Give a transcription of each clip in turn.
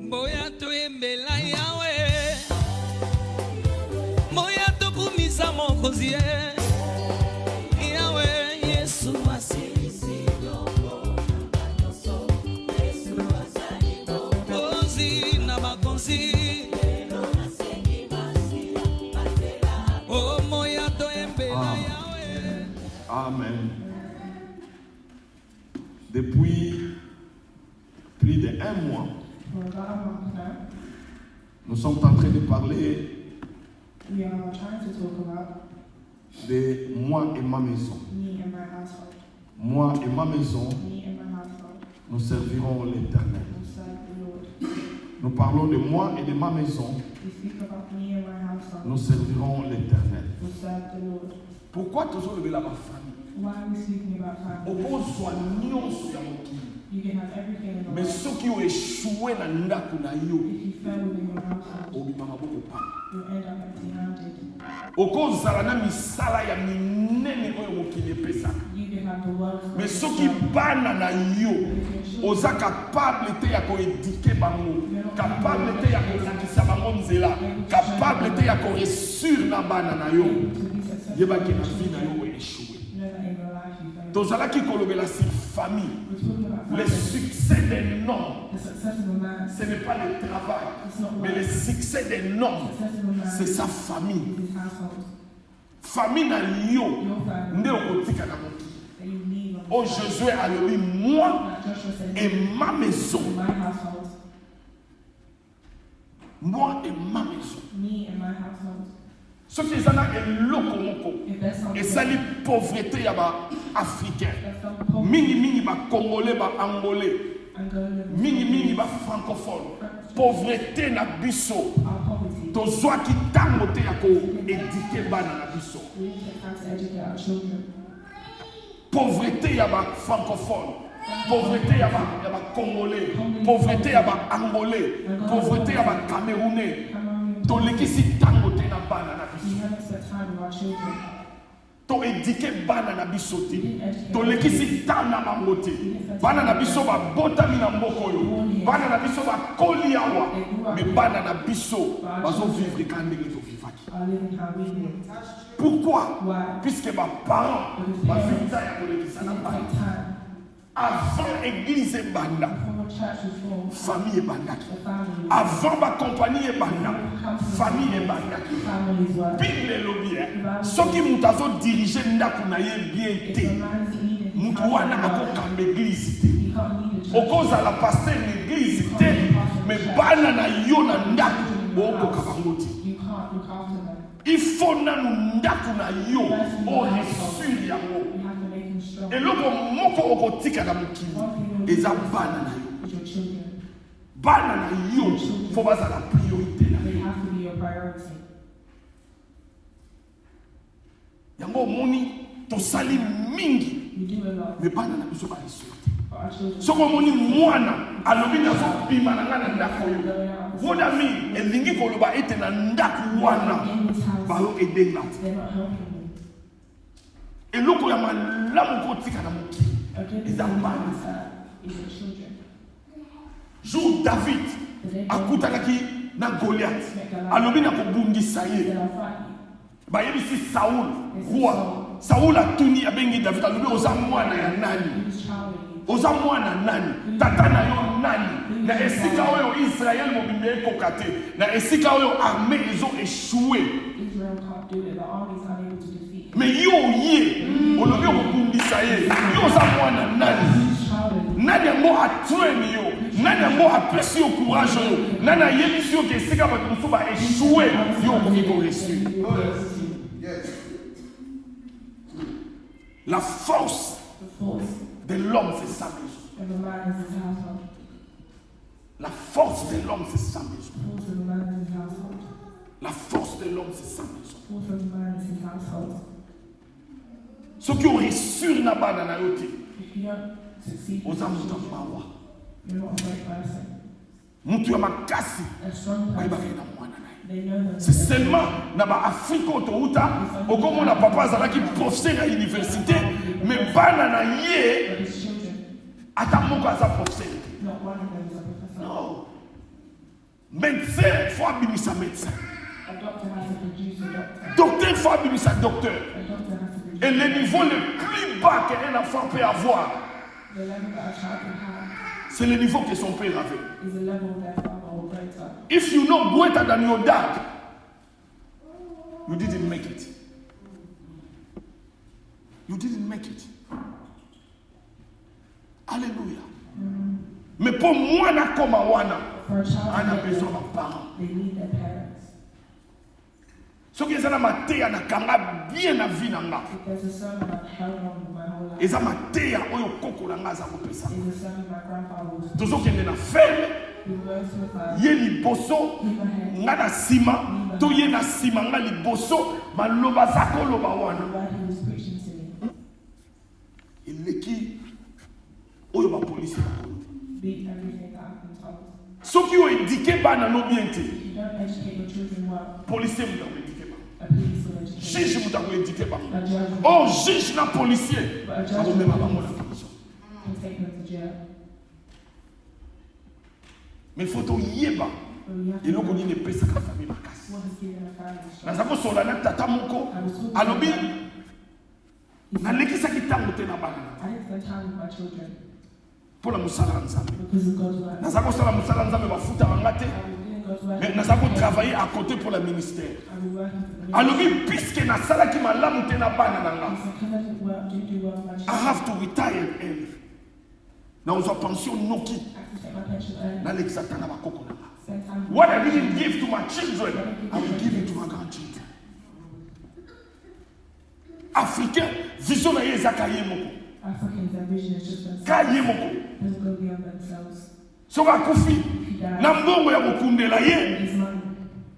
Boya to embela yawe Moya to kumisa mokozie Yawe Yesu asisi Ozi na makonzi Oh moya to embela yawe Amen. Depuis plus de 1 mois, nous sommes en train de parler de moi et ma maison. Moi et ma maison, nous servirons l'Éternel. Nous parlons de moi et de ma maison, nous servirons l'Éternel. Pourquoi toujours lever la famille? You can have everything in the Mais ceux qui ont échoué dans le If you fell within your household, you'll end up empty-handed. You can have the world. Mais ceux qui banent na yo, oza capable te ya ko éduquer bango, capable te ya ko lakisa bango nzela, capable te ya ko réussir na bana na yo. Yeba ki na vie na yo échoué. Tozala ki kolobela si famille. Le succès d'un homme, ce n'est pas le travail, mais le succès d'un homme, c'est sa famille. Famille na yo, nde okotika na moki. Oh Jésus a dit, moi et ma maison. Moi et ma maison. Ce qui est là est lokomoko. Et ça les pauvreté yaba africain. Mingi ba congolais ba angolais. Mingi ba francophone. Pauvreté na biso. Tozwa ki tango te yako éduquer bana na biso. Pauvreté yaba francophone. Pauvreté yaba congolais. Pauvreté yaba angolais. Pauvreté yaba camerounais. Tolekisi tango te na bana na biso. To éduquer bana na biso te. Tolekisi tana bango te. Bana na biso ba botami na mboko yo. Bana na biso ba koli awa. Mais bana na biso bazo vivre quand ndenge to vivaki. Pourquoi? Puisque ba parents ba vita ya kolekisa na bana. Avant l'église et banda, famille et banda. Avant ma compagnie et banda, famille et banda. Bible et lobby, ceux qui m'ont dirigé n'akunaye bien été. M'ouana à l'église. Au cause à la pasteur l'église, mais bana na yo na ndaku oko kabangoti. Il faut na ndaku na yo o reçu yango. Et l'autre moko okotika na mokili eza bana na yo. Bana na yo faut baza la priorité na yo. Yango moni tosali mingi mais bana na biso ba resorte. Soko moni mwana alobi na so bima na ngana ndako yo. Vodami elingi koloba ete na ndako wana ba yo edenga. Et l'autre ya malamu kotika na moki. Les ambanes. Jour David akutanaki na Goliath. Alobi na kobundisa ye. Ba yebisi Saul roi. Saul atuni abengi David alobi oza mwana ya nani? Oza mwana nani? Tata na yo nani? Na esika oyo Israël mobimbe ekokate. Na esika oyo armée ils ont échoué. Israel can't do it. The armies are unable to defeat. Mais yo ye, olobi okubundisa ye, yo za mwana nani? Nani yango atrueni yo? Nani yango apesi yo courage yo? Nani ayebisi yo ke esika bato mosusu ba échoué yo okoki koresu? La force de l'homme c'est sa maison. La force de l'homme c'est sa maison. La force de l'homme c'est sa maison. Ceux qui ont reçu na bana na yote. Oza muta mawa. Mutu ya makasi. Baiba na mwana na. C'est seulement na ba Afrique autouta okomona papa azalaki professeur à l'université mais bana na ye ata moko aza professeur. Non. Médecin, il faut abimisa médecin. A doctor has to produce a doctor. Docteur, il faut abimisa docteur. A doctor has to produce Et le niveau le plus bas qu'un enfant peut avoir, the level that a child can have c'est le niveau que son père avait. is the level their father or greater. If you know greater than your dad, you didn't make it. You didn't make it. Alléluia. Mais pour moi, comme wana, For a child on a to besoin get de parents. there, they need their parents. Ce qui est matéa na kanga bien na vie nanga. If there's a sermon I've held on my whole life, Eza matéa oyo koko na ngaza kopesa. is a sermon my grandfather was Tozo kende na ferme, we were with us. ye liboso, nga na sima, to ye na sima nga liboso, maloba zako loba wana. Where he was preaching to me, Eleki oyo ba police bakolo. beat everything that I've been told. Soki o éduqué bana no bien te. If you don't educate your children well, Policier muta ko éduqué ba. a police will educate. Juge muta ko éduqué ba. A judge will Oh juge na policier. But a judge Ako will mema bango na prison. take them to jail. Mais faut to yeba. But we have to Eloko know nini pesa ka famille makasi. what is given a family strength. Naza kosola na tata moko alobi nalekisaki ntango te na bana I didn't spend time with my children mpona mosala ya nzambe. because of God's word. Naza kosala mosala ya nzambe bafutaka te, I was doing God's word. mais naza kotravaille à côté pour le ministère. I was working for the ministry. Alobi puisque nasalaki malamu te na bana na nga, So because I didn't work, didn't do well with my I children, have to retire early. Naozwa pension noki I have to take my pension early. nalekisa ta na bakoko na nga. Spend time with What I didn't give to my children, I will give it to my grandchildren. Africain, vision na ye ezaka ye moko. Africans, their vision is just themselves. Ka ye moko. Doesn't go beyond themselves. Soki akufi If he dies, na mbongo ya kokundela ye, his money,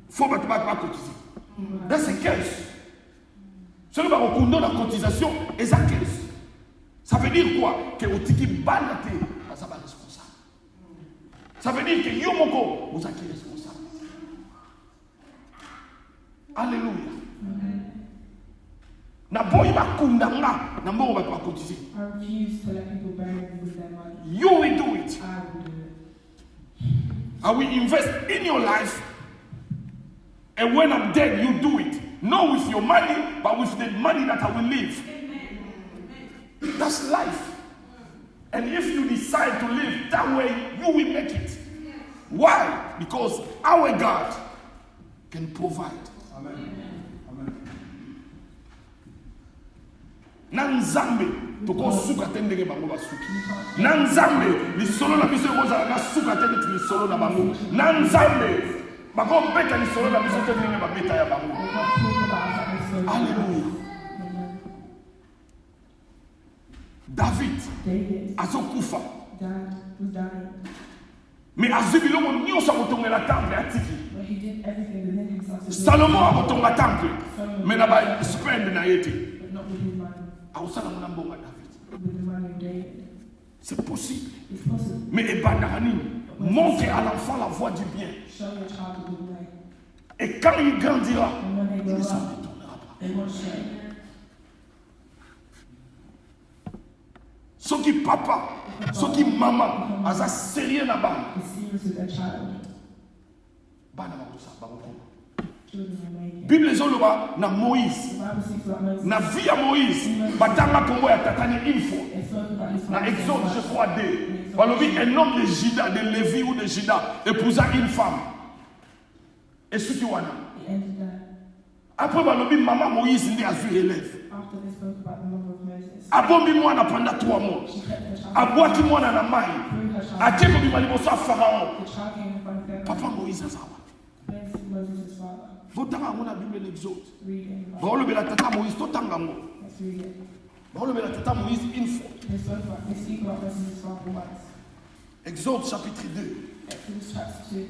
fo bato bakotisa. he will have. Là c'est 15. Soki bakokunda na cotisation, eza 15. Ça veut dire quoi? Que otiki bana te, baza ba responsable. Ça veut dire que yo moko, ozaki responsable. Alléluia. Na boyi bakunda nga, na mbongo bato bakotise. I refuse to let people bury me with their money. You will do it. I will do it. I will invest in your life. And when I'm dead, you do it. Not with your money, but with the money that I will leave. That's life. And if you decide to live that way, you will make it. Why? Because our God can provide. Amen. Na nzambe toko suka te ndenge bango basuki. Na nzambe lisolo na biso ekozala na suka te neti lisolo na bango. Na nzambe bakobeta lisolo na biso te ndenge babeta ya bango. We'll not talk about us like this so Alléluia. Amen. David David azokufa, was dying, mais azwi biloko nyonso akotongela temple atiki. but he did everything within himself to do it, Salomon akotonga temple, mais na ba spend na ye te. but not with his money, Akosala mona mbongo ya David. with the money of David. C'est possible. It's possible. Mais ebandaka nini? Montre à l'enfant la voie du bien. Show your child a good way. Et quand il grandira, And when they il grow ne s'en up, détournera pas. they won't share. Soki papa, soki mama, aza sérieux na bana. Be serious with their child. Bana bakosa bakokoma. Children are made. Bible ezoloba na Moïse. The Bible speaks about Moses. Na vie ya Moïse, batanga kombo ya tatani une fois. It spoke about his Na father so Exode, much. je crois, 2. Balobi, un homme de Juda, de Lévi ou de Juda, épousa une femme. Et ce qui wana. It ended there. Après, balobi, maman Moïse ndi azui élève. After they spoke about the mother of Moses, Abombi mwana pendant 3 mois. she kept her child. Abwaki mwana na mai. Threw her child. Atie kobima liboso ya Pharaon. The child came in front of Pharaoh. Papa Moïse azawa. Where's Moses' father? Votanga yango na Bible l'Exode. Read it in the Bible. Baolobela tata Moïse totanga yango. Let's read it. Baolobela tata Moïse une fois. They speak about Moses' father once. Exode chapitre 2. Exodus chapter 2.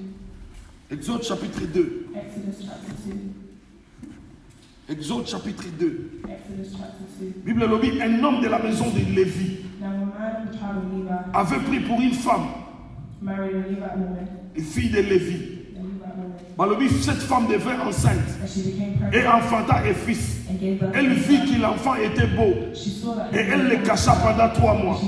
Exode chapitre 2. Exodus chapter 2. Exode chapitre 2. Exodus chapter 2. Bible lobi, un homme de la maison de Lévi Now a man of the tribe of Levi avait pris pour une femme, married a Levite woman. une fille de Lévi. A Levite woman. Balobi, cette femme devint enceinte And she became et pregnant enfanta un fils. and gave birth Elle to a vit son. que l'enfant était beau She saw that et elle le cacha pendant 3 mois.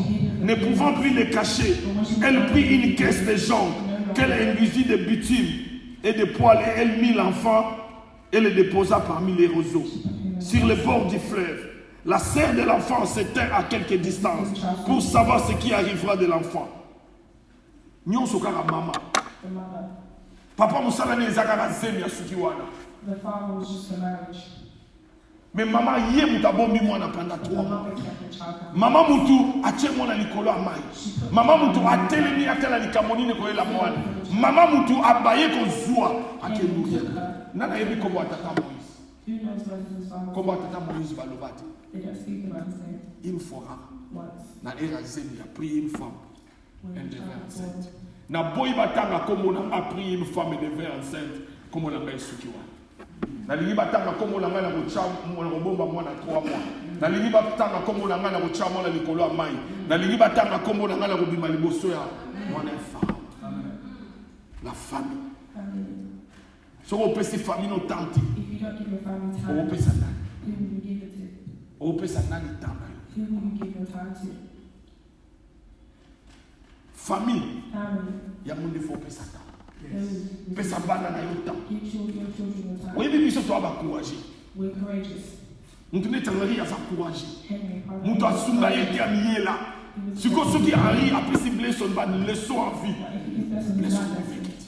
Ne pouvant plus le cacher, elle prit une caisse de jonc qu'elle induisit de bitume et des poils et elle mit l'enfant et le déposa parmi les roseaux, sur les bords du fleuve. La sœur de l'enfant se tint à quelque distance pour savoir ce qui arrivera de l'enfant. Nyonso kaka mama. The mother. Papa musalani ezakaka zemi ya suki wana. The father was just for marriage. Mais maman yé mutabombi mwana pendant 3 The mois. mother kept the child. Mama mutu atie mwana likolo amai. Mama mutu atelemi atela likamoni ko ela mwana. Mama mutu abaye ko zua akeluya. Nana yebi kombo atata Moïse. Who knows whether his father Kombo atata Moïse balobati. they don't speak about his name Une fois once. na era zemi a pris une femme. When Elle the devait child was enceinte. born. Na boy batanga kombo na a pris une femme et devait enceinte. Kombo na ngai suki wana. Na lingi batanga kombo na ngai na kocha mwana kobomba mwana 3 mois. Na lingi batanga kombo na ngai na kocha mwana likolo ya mai. Na lingi batanga kombo na ngai na kobima liboso ya mwana femme. La famille. Family. Soko opesi famille no tanti. If you don't give your family time, Opesa nani? who will you give it to? Opesa nani tanga yo? Who will you give your time to? Famille. Family. Ya munde fo opesa tanga. Those Pesa bana na yo tanga. give your children your time. Oyebi biso to aba courage. We're courageous. Mutu ne tangari ya sa courage. Henry, Mutu asunga ye ki amiyela. Siko soki ari apesi blesson ba leçon en vie. if you give lessons in life, lessons will make it.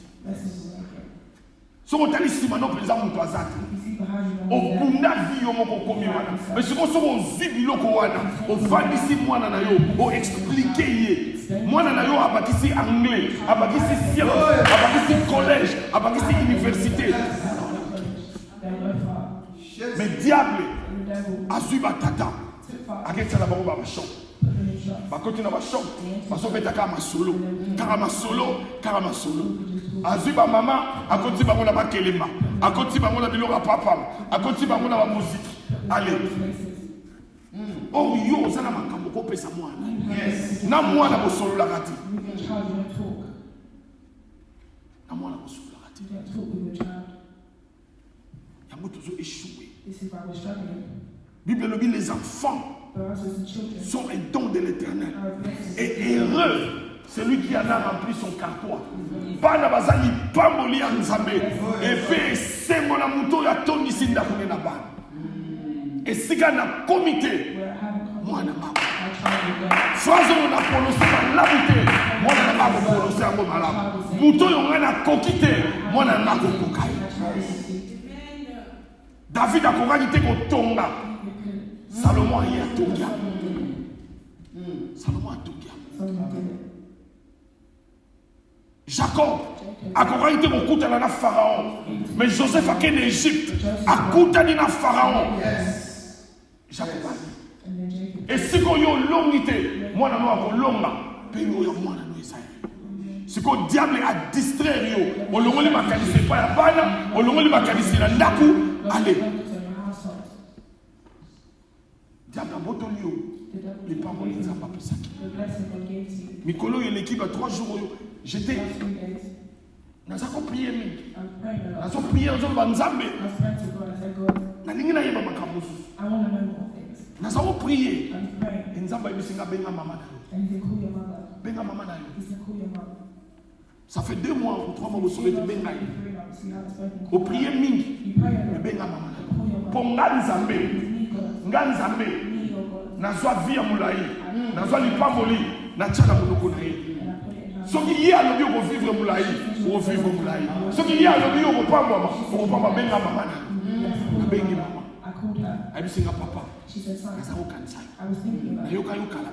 Soko tali sima no penza mutu azati. If you see behind you, know that Okunda vi yo moko komi wana. Mais siko soko ozi biloko wana. Ofandisi mwana na yo. O explique ye. Mwana na yo abakisi anglais. Abakisi science. Abakisi collège. Abakisi université. they'll go far. Mais diable. The devil Azui batata. took far, Aketsa na bango ba bashok. put them in shops. Bakoti na bashok. Basopeta kama solo. Kama solo. Kama solo. Azui ba mama. Akoti bango na bakelema. Akoti bango na biloko papa. Akoti bango na ba musique. Allez. Oh yo, ça n'a makambo ko pesa mwana. Yes. Na mwana bosolo la kati. With your child, you don't talk. Na mwana bosolo la kati. You don't talk with your child. Yango tozo échoué. This is why we're struggling. Bible le dit les enfants For us as the children, sont un don de l'Éternel. our blessings. Et heureux celui qui en a rempli son carquois. Bana bazali pamboli ya nzambe. Et pe sembo na muto ya tondisi ndakune na bana. Esika na comité We're having mwana mama. our child will go. Phrase on a prononcé malamu te. Mwana na mako prononcé yango malamu. Muto yo ngana koki te. Mwana na mako koka ye. Our child will see. David akokaki te kotonga. Salomon aye atongi. Salomon atongi. Someone did it. Jacob akokaki te kokutana na Pharaon. Mais Joseph akende Égypte akutani na Pharaon. Jacob ali. And then Jacob. Esiko yo longi te. Mwana no akolonga. Pengo ya mwana no Isaïe. Siko diable a distraire yo. Olongoli makanisi pa ya bana. Olongoli makanisi na ndaku. Allez. Focus on your household. Diable abotoli yo. The devil Les paroles will les a pas pesaki. the blessing God gave to you. Mikolo yo l'équipe à 3 jours yo. J'étais Last 3 days, naza ko prier mingi. I'm praying a lot. Nazo prier nzo banzambe. I was praying to God. I said, God, Na ningi na yeba makambo. I want to know more things. Naza ko prier. I was praying. Nzamba ebisinga benga mama na yo. And he said, call your mother. Benga mama na yo. He said, call your mom. Ça fait 2 mois ou 3 mois que vous benga yo. 3 months, you haven't spoken. Ko prier mingi. You pray a lot. Benga mama na yo. Call your mom. Ponga nzambe. Need God. Nga nzambe. Need your God. Nazwa via mulai. Nazwa lipamboli. Na tchala muloko na ye. And I put it in her. Soki ye alobi okovivre mulai. Okovivre mulai. Soki ye alobi okopambwama. Okopamba benga mama na yo. Bengi mama. I called her. Abisinga papa. She said, son, Naza kokanisa yo. I was thinking about Nayoka yokala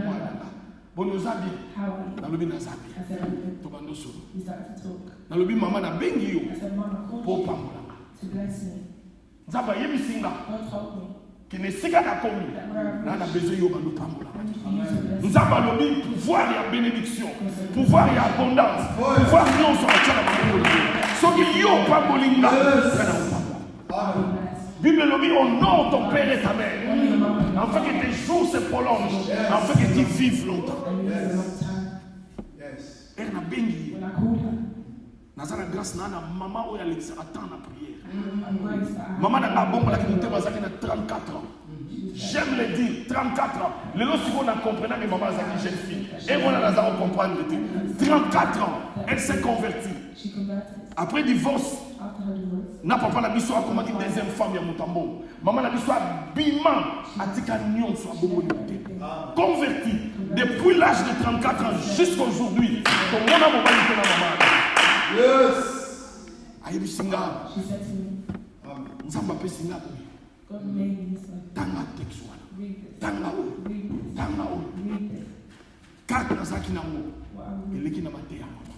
mwana nga. Boni oza bien. how are you? Nalobi naza bien. I said, I'm good. Tobando solo. We started to talk. Nalobi mama na bengi yo. I said, Mom, I called Po you pambola nga. to bless me. Nzamba yebisinga. God told me Kene sika na komi. that where I'm Na na besoin yo bando pambola. going to use to bless Nzamba lobi pouvoir ya bénédiction. Pouvoir ya abondance. Pouvoir nyonso atala makolo. Soki yo pambolinga. Kana upambola. you bless. Bible lobi honore ton père et ta mère. Afin que tes jours se prolongent. Afin que tu vives longtemps. And we had a long time. Elle na bengi. When I called her, Nazala grâce na maman oyo alexi attend na prière. I'm grace that I had. Maman na bongo la kimite bazaki na 34 ans. J'aime le dire, 34 ans. Les autres, si on a compris que maman est jeune fille, et on a comprendre. 34 ans, elle s'est convertie. She converted. Après divorce, after her divorce, na papa na biso a commandé deuxième femme ya mutambo. Maman na biso a bima atika nyon so abomo limote. Converti depuis l'âge de 34 ans jusqu'à aujourd'hui. Ton mon amour va na maman. Yes. Ayebi singa. she said to me, Nzamba pe singa ko. God made me this way. Tanga texte wana. Read this. Tanga o. Read this. Tanga o. Read this. Kaka na saki nango. What I'm reading. Eleki na mateya mama.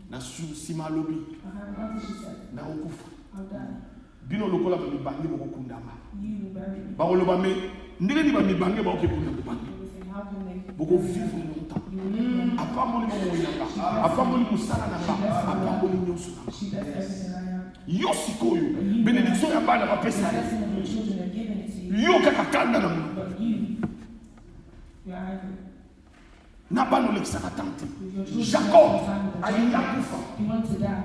Na sima lobi. After she said, Na okufa. I'll die. Bino lokola ba mibangi boko kundama. You will bury me. Ba koloba me ndenge ni ba mibangi ba okekunda mibangi. They will say, how can they? Boko vivre longtemps. You will live long. Apamboli mo moyanga. Apamboli musala na nga. Apamboli nyoso na nga. She does everything I am. Yo sikoyo. Benediction ya bana ba The pesa. blessing of your children are given it to you. Yo kaka kanda na mo. But you, you're angry. Na bano lekisaka tante. With your children, Jacob you have time alinga with kufa. them. You want to die.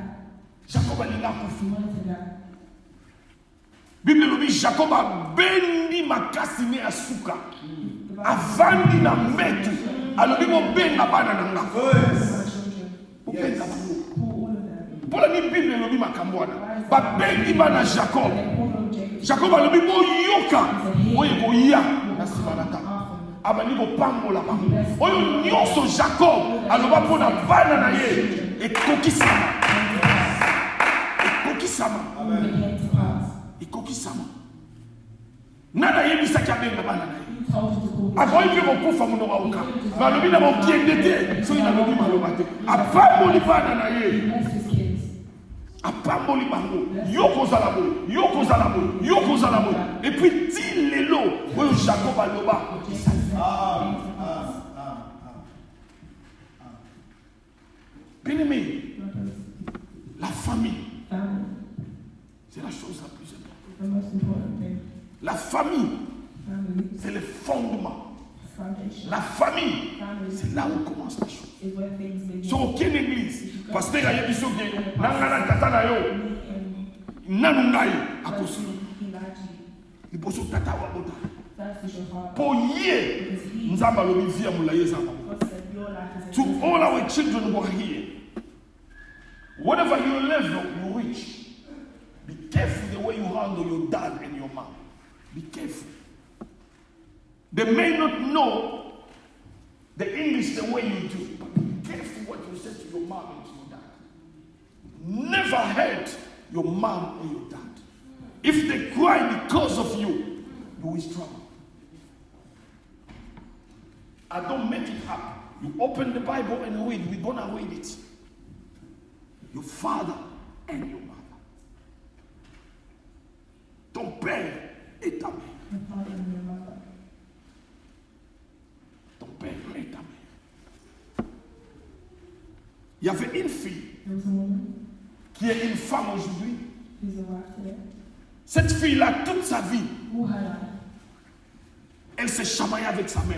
Jacob alinga kufa. You want to die. Bible lobi Jacob abendi makasi ne asuka. Avandi na metu. Alobi mo benga bana na nga. My children, Obenga bango. pull all of them. Pola ni Bible lobi makambo wana. Ba bengi bana Jacob. They pull on Jacob. Jacob alobi mo yoka. Oye ko ya na sibanata. After me. Abandi ko pambola bango. Oyo nyonso Jacob aloba pona bana na ye ekokisama. Ekokisama. All that came to pass. Ekokisama. Nana yebisaki abenga bana na ye. You told him to call his Akoyi mpe kokufa munoko auka. Malobi na bokiende te. Soki nalobi maloba te. Apamboli bana na ye. blessed his kids. Apamboli bango. Yo kozala boye. Yo kozala boye. Yo kozala boye. Et puis ti lelo oyo Jacob aloba. Bien-aimé, la famille, Family c'est la chose la plus importante. is the most important thing. La famille, Family c'est le fondement. is foundation. La famille, Family c'est là où commence la chose. is where things begin. Sur aucune église, pasteur a yebi soki nangana tata na yo And nanu ngai first akosi he lied to you. liboso tata wa bota First is your father. po ye nzamba lobi via mulaye zamba. God said your life is To in all our children who are here, whatever your level you reach, be careful the way you handle your dad and your mom. Be careful. They may not know the English the way you do, but be careful what you say to your mom and to your dad. Never hurt your mom or your dad. If they cry because of you, you will struggle. I don't make it up. You open the Bible and read. We're going to read it. Your father and your mother. Ton père et ta mère. your father and your mother. Ton père et ta mère. Il y avait une fille There was a woman qui est une femme aujourd'hui. who's a wife today. Cette fille-là, toute sa vie, All her life, elle s'est chamaillée avec sa mère.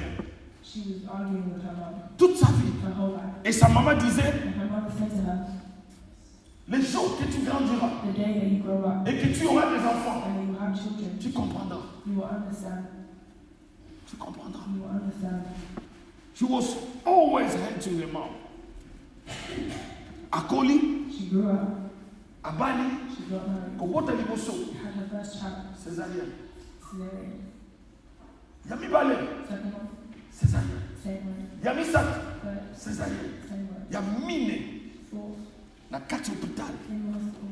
she was arguing with her mother. Toute sa vie. Her whole life. Et sa maman disait, And her mother said to her, les jours que tu grandiras the day that you grow up et que tu auras des enfants, and you have children, tu comprendras. you will understand. Tu comprendras. You will understand. She was always hating her mom. Akoli, She grew up, Abali, she got married, Kobota Liboso, had her first child, Césarienne. cesarean. Yami Bale, Second one, Césarienne. same one. Yami Sat, Third, Césarienne. same one. Yamine, Fourth, na kati hôpital, in hospital.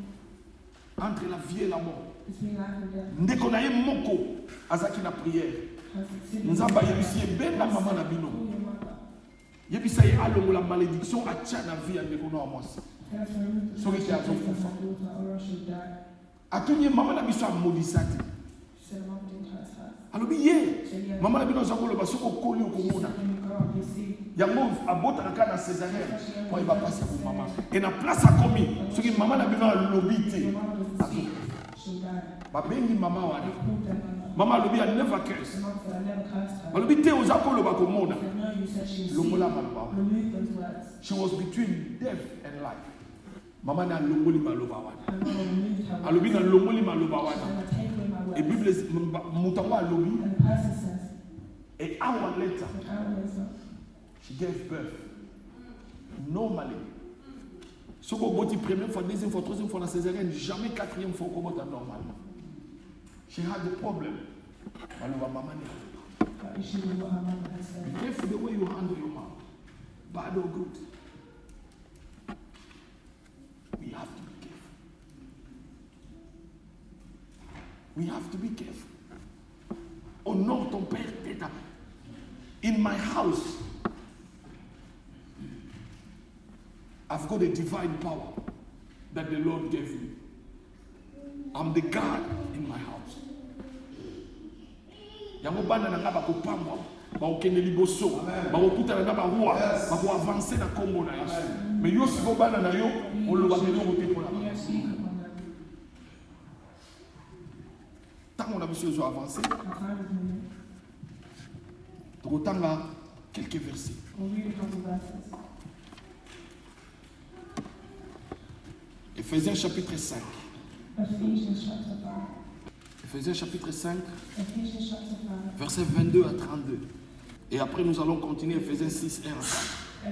entre la vie et la mort. Between life and death. Ndeko na ye moko, azaki na prière. Has considered Nzamba yebisi ye benda mama na bino. Call your mother. Yebisa ye alongola malédiction atia na vie ya ndeko na mwasi. Tell her to remove the So we first can child go from for her daughter or else she'll die. Atunye mama na biso amodisa te. She said, Mom didn't curse her. Alobi ye, She said, yeah. mama na bino azakoloba soki okoli She okomona. said, when you grow up, you'll see. Yango abotaka kaka na césarienne po yeba pasi ya komama. Et na place akomi, soki mama na bino alobi Your te, mom doesn't see. She'll die. babengi mama They wana. called their mother. Mama alobi I never curse. The mom said, I never cursed her. Balobi te oza koloba komona. She said, no, you said she was Longola sick. maloba wana. Remove those words. She was between death and life. Mama na longoli maloba wana. Her mother removed her words. Alobi na longoli maloba She wana. said, I take away my Et words. Bible mutango alobi. And the person says, An hour later, an hour later, she gave birth. Normally, Si vous avez première fois, deuxième fois, troisième fois, la césarienne, jamais quatrième fois, vous avez normalement. She had a problem. But issue with what her mother has said. Be careful the way you handle your mom. Bad or good. We have to be careful. We have to be careful. Honore ton père, tête. In my house, I've got a divine power that the Lord gave me. I'm the God in my house. Yango bana nanga bakopangwa, bakokende liboso, bakokutana na barua, bakoavancer na kombo na Yesu. Mais yo siko bana na yo, oloba biloko te pour la. Tant on a besoin de avancer. Tokotanga quelques versets. Ephésiens chapitre 5. Ephésiens chapitre 5, versets 22 à 32. Et après nous allons continuer Ephésiens 6 et 1.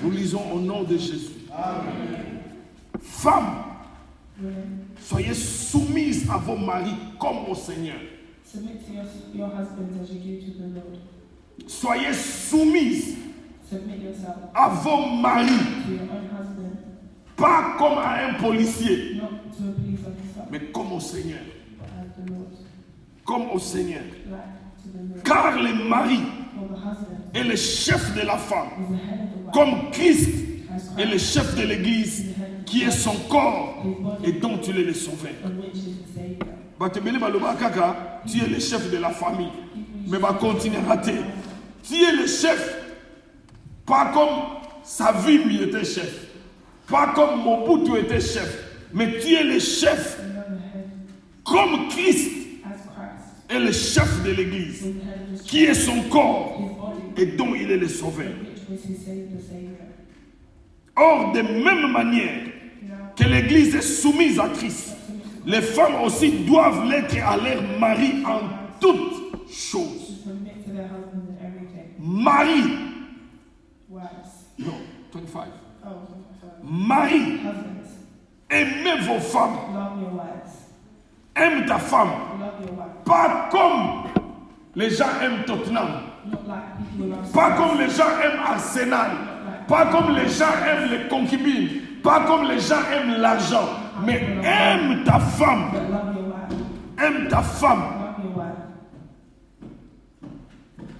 Nous lisons au nom de Jésus. Amen. Femmes, soyez soumises à vos maris comme au Seigneur. Submit to your husbands as you do to the Lord. Soyez soumises Submit yourself à vos maris, to your own husband, pas comme à un policier, not to a police officer, mais comme au Seigneur. but as the Lord. Comme au Seigneur. Like to the Lord. Car le mari For the husband est le chef de la femme, is the head of the wife, comme Christ as est le Christ chef de l'Église, qui est son corps et dont il est le sauveur. on which is the Savior. Batebele baloba kaka, tu es le chef de la famille, mais va continuer à rater. Tu es le chef, pas comme Savim il était chef, pas comme Mobutu était chef, mais tu es le chef, You are the head comme Christ as Christ est le chef de l'Église, is the head of his qui est son corps his body, et dont il est le sauveur. which was his Savior. Or, de même manière que l'Église est soumise à Christ, les femmes aussi doivent l'être à leur mari en toutes choses. Submit to their husbands in everything. Mari, Wives. non, 25. Oh, sorry. Mari, Husbands, aimez vos femmes, love your wives. aime ta femme, Love your wife. pas comme les gens aiment Tottenham, Not like people love pas comme les gens aiment Arsenal, pas comme les gens aiment les concubines, pas comme les gens aiment l'argent, mais aime ta femme, but love your wife. aime ta femme. Love your wife.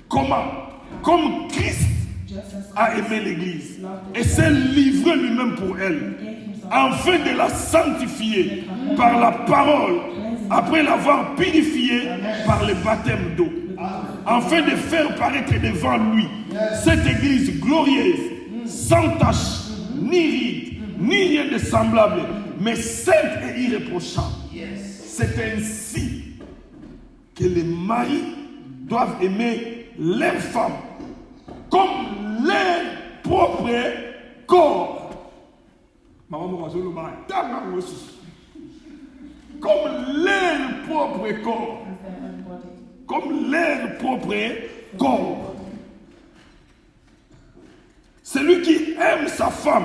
Comment? Comme Christ Just as a Christ aimé l'Église loved et the s'est livré lui-même pour elle, gave himself afin de la sanctifier par la parole, après l'avoir purifiée par le baptême d'eau, afin de faire paraître devant lui cette Église glorieuse, sans tache, ni ride, ni rien de semblable, mais sainte et irréprochable. C'est ainsi que les maris doivent aimer leurs femmes comme leur propre corps. Comme leur propre corps. as their own body. Comme leur propre corps. Celui qui aime sa femme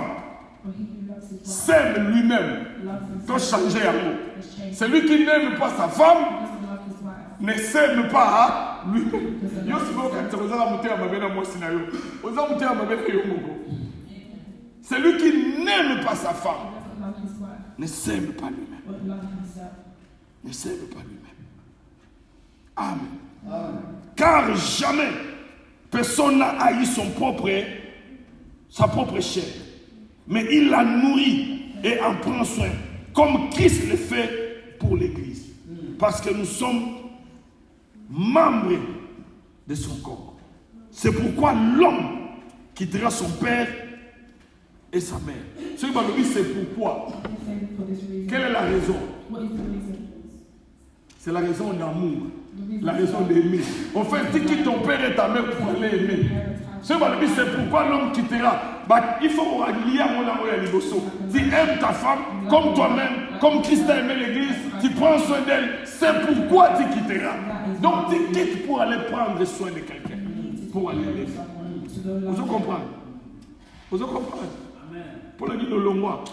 For he who loves his wife s'aime lui-même. loves Faut himself. changer un mot. Has changed. Celui qui n'aime pas sa femme Doesn't love his wife. ne s'aime pas à lui-même. Yo si vous quand vous allez monter à ma belle moi scenario. Vous allez monter à ma belle yo moko. Celui qui n'aime pas sa femme Doesn't love his wife, ne s'aime pas lui-même. but love himself. Ne s'aime pas lui-même. Amen. Car jamais personne n'a haï sa propre chair, mais il la nourrit et en prend soin, comme Christ le fait pour l'Église, parce que nous sommes membres de son corps. C'est pourquoi l'homme quittera son père et sa mère. Ce qui m'a dit, c'est pourquoi. He said for this reason. Quelle est la raison? What is the reason? C'est la raison d'amour, la raison d'aimer. En fait, tu quittes ton père et ta mère pour aller aimer. Ce que je dis, c'est pourquoi l'homme quittera. Il faut lier à mon amour à l'Ibosso. Tu aimes ta femme comme toi-même, comme Christ a aimé l'Église, tu prends soin d'elle. C'est pourquoi tu quitteras. Donc tu quittes pour aller prendre soin de quelqu'un. Pour aller l'aimer. Vous comprenez? Vous comprenez? Pour le dire le moi,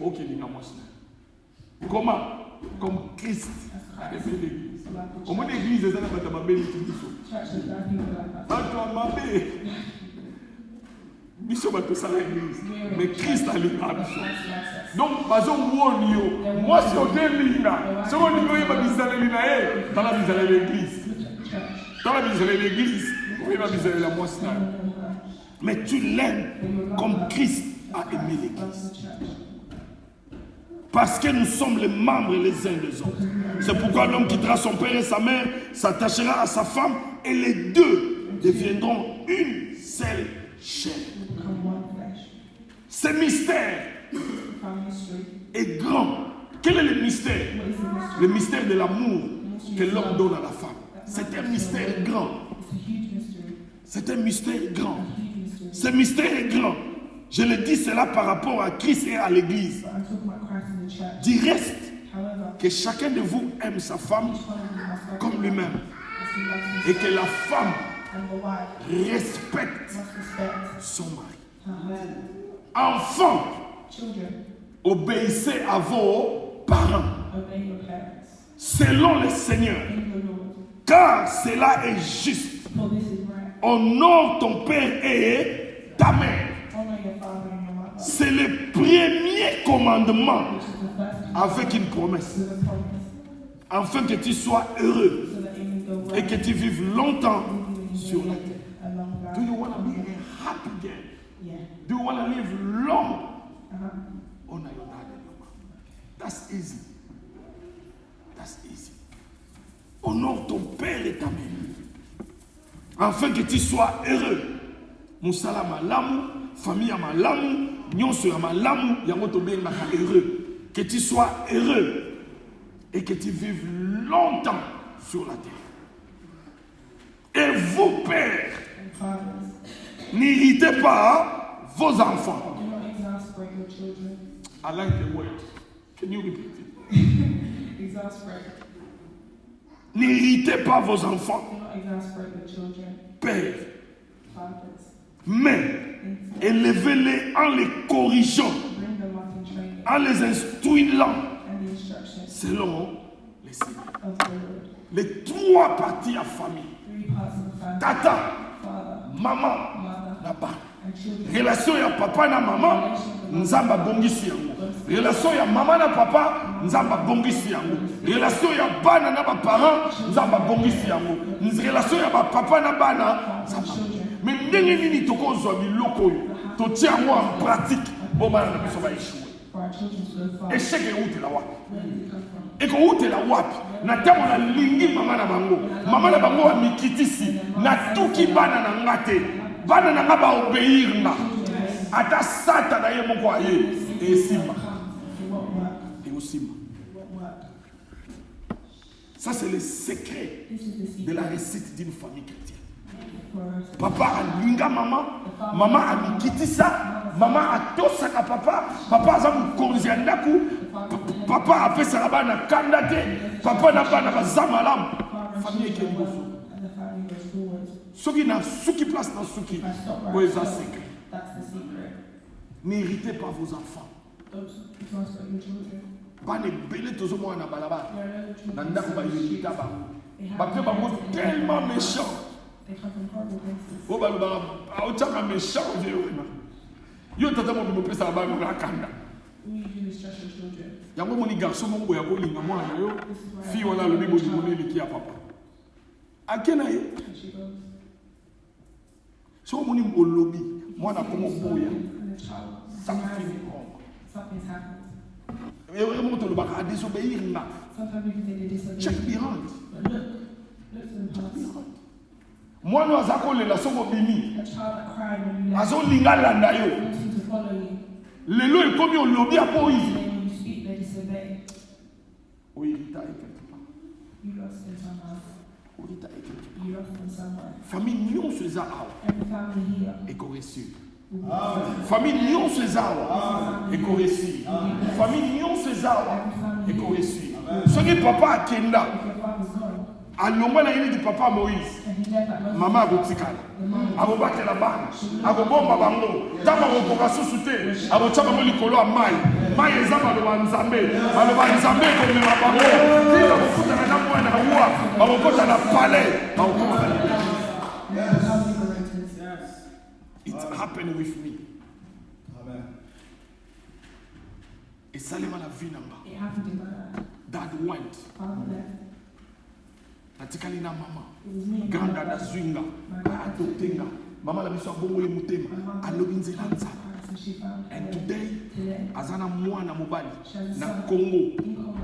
ok, comment? Comme Christ a fait l'église. Au moins l'église, c'est ça que ma belle l'église. Mais Christ a l'église. Donc, moi, si on est si on est dans la l'église. Dans la l'église, on va viser la moisson. Mais tu l'aimes comme Christ a aimé l'église. Parce que nous sommes les membres les uns des autres. C'est pourquoi l'homme quittera son père et sa mère, s'attachera à sa femme, et les deux deviendront une seule chair. Ce mystère est grand. Quel est le mystère? Le mystère de l'amour que l'homme donne à la femme. C'est un mystère grand. C'est un mystère grand. Ce mystère est grand. Je le dis cela par rapport à Christ et à l'église. Du reste, que chacun de vous aime sa femme comme lui-même. Et que la femme respecte son mari. Enfants, obéissez à vos parents selon le Seigneur, car cela est juste. Honore ton père et ta mère. C'est le premier commandement avec une promesse, afin que tu sois heureux et que tu vives longtemps sur la terre. Do you want to be a happy girl? Do you want to live long? Honor your dad and your mom. That's easy. That's easy. Honore ton père et ta mère, afin que tu sois heureux. Musala malamu, famille malamu, nyonso ya malamu, yango tobengaka heureux. Que tu sois heureux et que tu vives longtemps sur la terre. Et vous, pères, n'irritez pas vos enfants. I like the word. Can you repeat it? N'irritez pas vos enfants. Père. Mais élevez-les en les corrigeant, en les instruisant selon les Seigneurs. Les trois parties à famille. Tata, maman, papa. Relation ya papa na maman, nzamba bongisi yango. Relation ya maman na papa, nzamba bongisi yango. Relation ya bana na ba parents, nzamba bongisi yango. Relation ya ba papa na bana, nzamba. Mais ndenge nini tokozwa biloko oyo totia yango en pratique bo bana na biso ba échouer. Échec eutela wapi? Ekoutela wapi? Na ntango na lingi mama na bango wa mikitisi na tuki bana na ngate bana na nga ba obéir nga ata sata na ye moko aye esimba eosimba. Ça c'est le secret de la réussite d'une famille chrétienne. Papa a linga maman, maman a mikitisa, maman a tosaka papa, papa a zamu konzi andaku, papa a fait sa bana kandate, papa n'a pas na bazama lam. Famille qui est beau. Soki na suki place dans suki, ouais ça secret. N'irritez pas vos enfants. Pas ne belé tous au moins na balaba. Nanda ko ba yita ba. Ba pe ba mo tellement méchant. Oh bah le bar, au tchama méchant vieux. Yo tata mo me pesa ba no kanda. Yango moni garçon mo boya ko linga mo na yo. Fi wala le bibo di moni liki ya papa. Akena ye. So moni olobi, moi na komo boya. Ça me fait something's happened. Et vraiment to le bar a désobéir na. Check behind. Moi nous azako le la songo bimi. Azo linga landa yo. Lelo e komi olobi apoyi. Oui, irrita quelque part. Irrita quelque part. Famille nyon se za awa. Et correction. Famille nyon se za awa. Et correction. Famille nyon se za awa. Et correction. Ce qui papa akenda. alongwa na yini di papa Moïse. And he left that Moses. Mama akotikala. Akobatela bana. Akobomba bango. Tama kokoka susu te. Akotia bango likolo ya mai. Mai eza maloba nzambe. Maloba nzambe komema bango. Tika kokutana na mwana wa. Bakokota na palais. Bakokoma balibeli. It happened with me. Amen. Et Salema la vie namba. It happened in my life. Dad went. Father left. Natikali na mama. It was me. Ganda da zwinga. Adoptenga. Mama la biso bongo ye mutema. Alobi nzela nzala. And she found And today, today, azana mwana mobali na Congo.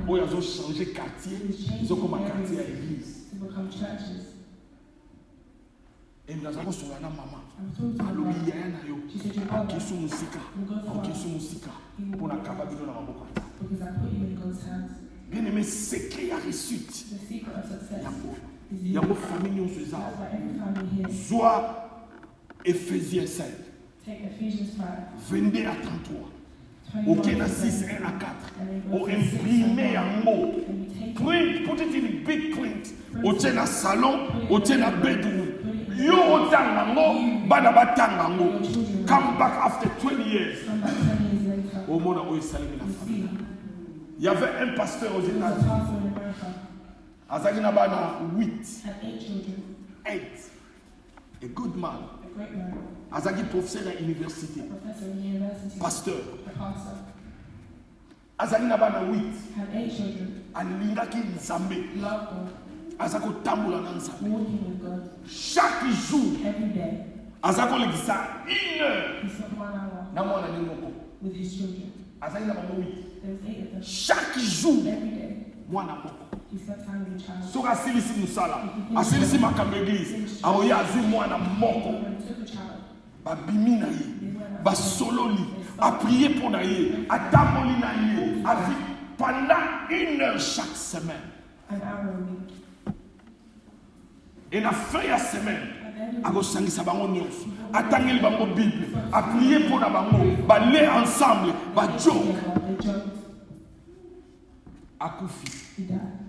Oyo azo changer quartier. Izo koma quartier ya église. to become churches. Et nous avons sur la maman. I'm talking to Alobi her. yaya na yo. She said, your brother, Kisu musika. Kisu musika. Pour na kapabilo na maboko. because I put you in God's hands. Bien aimé, secret ya réussite. The secret of success Yango. is you. Yango famille nyonso eza. That's why every family here, Soit Ephésiens 5, take Ephesians 5, 22 à 33. 21 Ok, to na 6, 23, 1 à 4. and then Au go to 6 imprimé and en mots. and you take it, Print, put it in big print. Otie na salon, otie na bedroom. Yo otanga ngo, bana batanga ngo. Come back after 20 years. come back 10 years later, Au monde où il salue la you famille. see, Il y avait un pasteur aux there was a États-Unis. pastor in America, Azaki na bana 8. had 8 children, 8. A good man. a great man, Azaki professeur à l'université. a professor in university, Pasteur. a pastor, Azaki na bana 8. had 8 children, Alingaki nzambe. loved God, Azako tambola na nzambe. walking with God Chaque jour, every day. azako lekisa 1 heure. He spent 1 hour Na mwana ni moko. with his children. Azaki na bana 8. There was 8 of them. Chaque jour, Every day, mwana moko. he spent time with the child. Soki asilisi mosala, asilisi makambo église, aoya azwi mwana moko. When he took a child, Babimi na ye, basololi, aprie pour na ye, atamoli na ye, avi pendant 1 heure chaque semaine. an hour a week. Et na fin ya semaine, At the end of akosangisa bango nyonso, atangeli bango Bible, aprie pour na bango, bale ensemble, bajoke, the they joked, akufi. he died.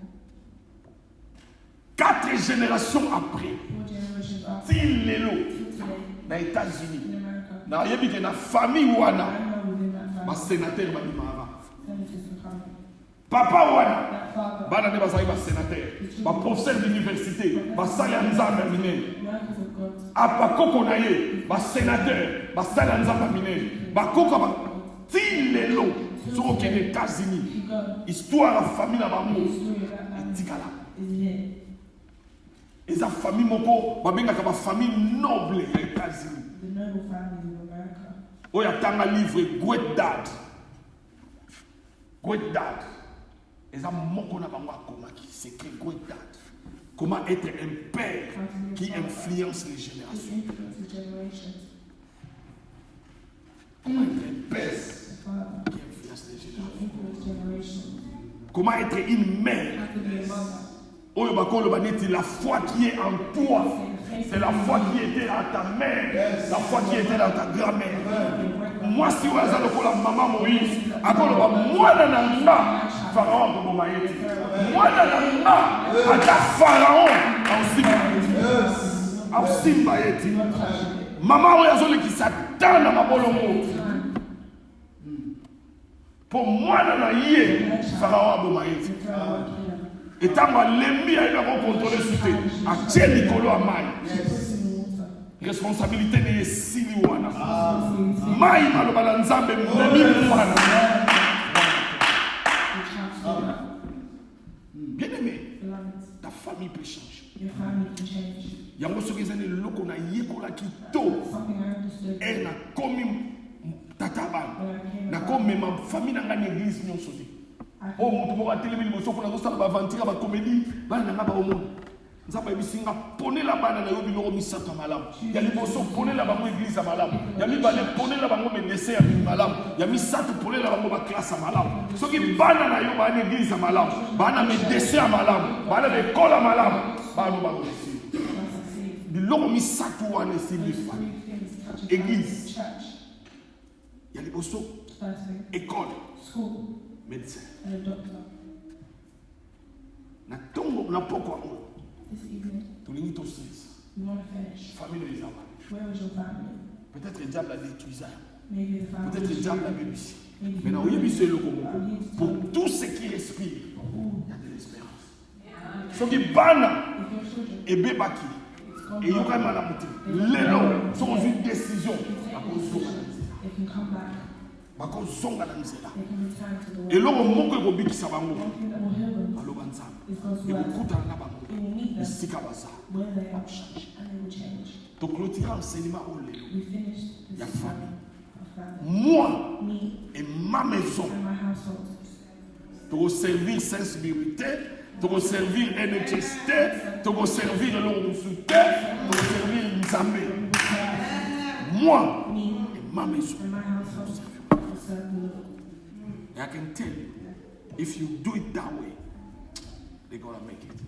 4 générations après, 4 generations after, til lelo, till today, na États-Unis, in America, na yebi ke na famille wana, I know within that family, basénateur babima avant. senators will come. Papa wana, That father, bana nde bazali basénateur, baprofesseur d'université, basali ya nzambe ya minene. workers of God, Apakoko na ye, basénateur, basali ya nzambe ya minene. Bakoko ba ti lelo, soki okende États-Unis, he go, histoire ya famille na bango the story of that family etikala. is here. Eza famille moko babengaka bafamille noble ya États-Unis. The noble families of America. Oyo atanga livre Great Dad. Great Dad. Eza moko na bango akomaki, c'est écrit Great Dad. Comment être un père qui influence les This générations. influences generations. Comment être un père The father, qui influence les générations. influence generations. Comment être une mère. How to be a mother. Oyo bakoloba neti la foi qui est en toi. C'est la foi qui était à ta mère, la foi qui était dans ta grand-mère. Moi, si vous avez la maman Moïse, akoloba mwana na nga Pharaon akoboma ye te. Mwana na nga ata Pharaon aosimba ye te. Mama oyo azolekisa ta na mabolongo. Po mwana na ye Pharaon aboma ye te. Etango alembi ayeba kokontrole su te, atie likolo ya mai. Responsabilité ne esili wana. Mai maloba na nzambe memi mwana. Bien aimé, ta famille peut changer. Your family can change. Yango soki ezali eloko na yekolaki to Something I understood e nakomi tata bana nakomema famille na ngai na église nyonso te. Oh, moto moko atelemi liboso mpona azosala bavantire ya bakomedi bana na nga baomona nzambe ayebisi nga ponela bana na yo biloko misato ya malamu ya liboso ponela bango église ya malamu ya mibale ponela bango medese ya malamu ya misato ponela bango baklase ya malamu soki bana na yo baa na église ya malamu baa na medese ya malamu baa na baekole ya malamu bano bakolesi biloko misato wana esili fami église ya liboso école school médecin and a doctor. na tongo na poko yango This evening, tolingi tosisa we want to finish. famille eza wana. Where is your family? Peut-être le diable a détruit ça. Maybe the family. Peut-être le diable a mis ici. Maybe Maintenant, he- oui, c'est le Congo. Pour tout ce qui respire, il y a de l'espérance. Ce qui bana If your children, et bébaki it's gone et il y wrong, aura mal à monter. L'élo, sont une décision. they can come back. Bako zonga na nzela. They can return to the world. Et l'homme moko ekobikisa bango. One thing that will heal them Aloba nzambe. is God's word. Ekokutana na bango. It will meet them Esika baza. where they are, and they will change. To clôturer enseignement au lelo. We finished Il y a this famille. family. Moi Me et ma maison. and my household. Tu servir Saint-Spirité, tu servir NHST, tu servir l'Orusute, tu servir Nzambe. Moi Me et ma maison. and my household will serve the Lord. And I can tell you, if you do it that way, they're gonna make it.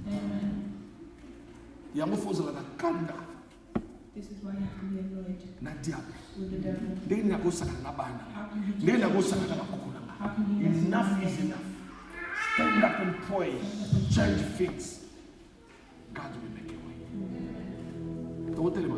Amen. Yango fozala na kanda This is why you have to be annoyed na diable. with the devil. Ndenge nakosaka na bana. How can you Ndenge nakosaka na bakoko na How nga. can you Enough is enough. Stand up and pray. Change things. God will make a way. Don't tell him